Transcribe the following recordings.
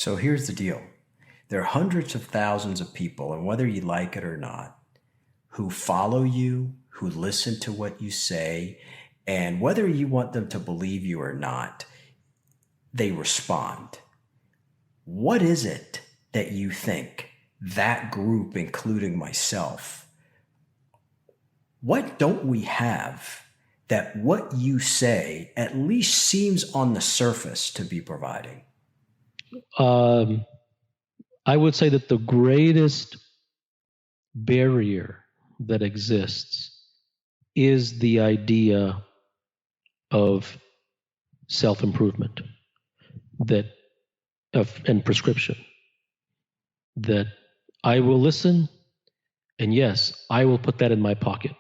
So here's the deal. There are hundreds of thousands of people, and whether you like it or not, who follow you, who listen to what you say, and whether you want them to believe you or not, they respond. What is it that you think that group, including myself, what don't we have that what you say at least seems on the surface to be providing? I would say that the greatest barrier that exists is the idea of self-improvement and prescription. That I will listen, and yes, I will put that in my pocket,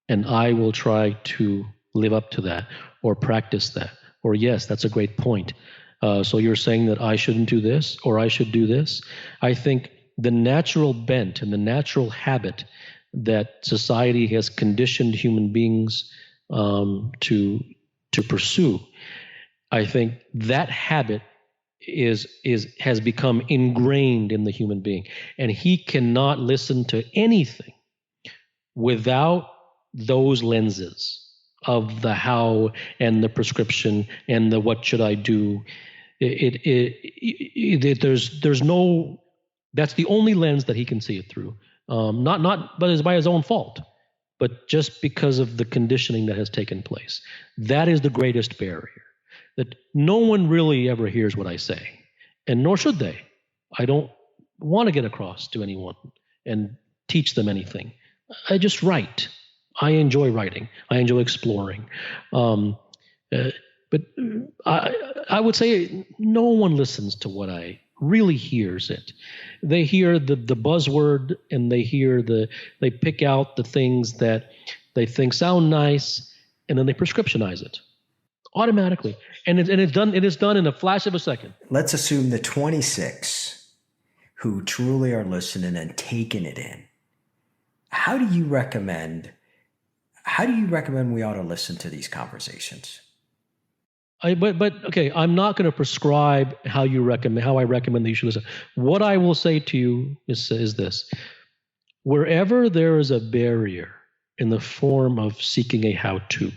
and I will try to live up to that or practice that. Or yes, that's a great point. So you're saying that I shouldn't do this or I should do this? I think the natural bent and the natural habit that society has conditioned human beings to pursue, I think that habit has become ingrained in the human being, and he cannot listen to anything without those lenses of the how and the prescription and the what should I do. There's no, that's the only lens that he can see it through. But it's by his own fault, but just because of the conditioning that has taken place. That is the greatest barrier. That no one really ever hears what I say, and nor should they. I don't want to get across to anyone and teach them anything. I just write. I enjoy writing. I enjoy exploring. But I would say no one listens to what I really hears it. They hear the buzzword, and they pick out the things that they think sound nice, and then they prescriptionize it automatically. And it's done in a flash of a second. Let's assume the 26 who truly are listening and taking it in. How do you recommend we ought to listen to these conversations? Okay, I'm not going to prescribe how I recommend that you should listen. What I will say to you is this: wherever there is a barrier in the form of seeking a how-to,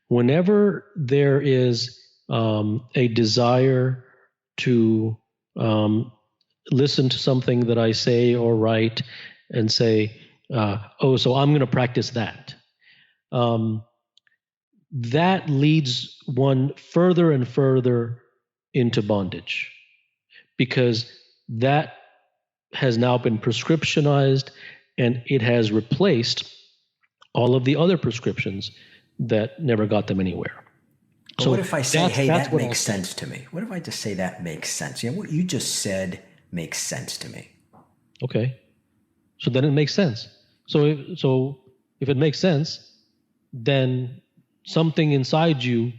whenever there is a desire to listen to something that I say or write and say, so I'm going to practice that. That leads one further and further into bondage, because that has now been prescriptionized, and it has replaced all of the other prescriptions that never got them anywhere. But so what if I say, hey, that makes sense to me? What if I just say that makes sense? You know, what you just said makes sense to me. Okay. So then it makes sense. So if it makes sense, then something inside you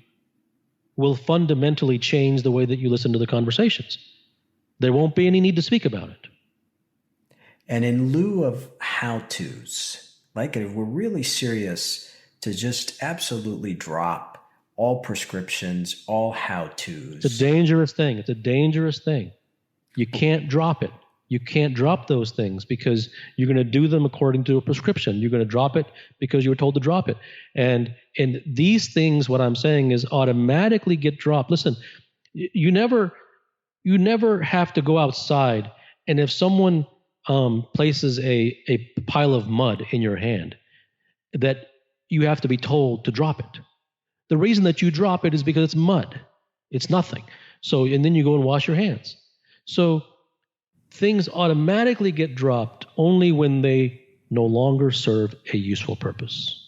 will fundamentally change the way that you listen to the conversations. There won't be any need to speak about it. And in lieu of how-tos, like if we're really serious to just absolutely drop all prescriptions, all how-tos. It's a dangerous thing. It's a dangerous thing. You can't drop it. You can't drop those things because you're going to do them according to a prescription. You're going to drop it because you were told to drop it. And these things, what I'm saying is automatically get dropped. Listen, you never have to go outside, and if someone places a pile of mud in your hand, that you have to be told to drop it. The reason that you drop it is because it's mud. It's nothing. So, and then you go and wash your hands. So things automatically get dropped only when they no longer serve a useful purpose.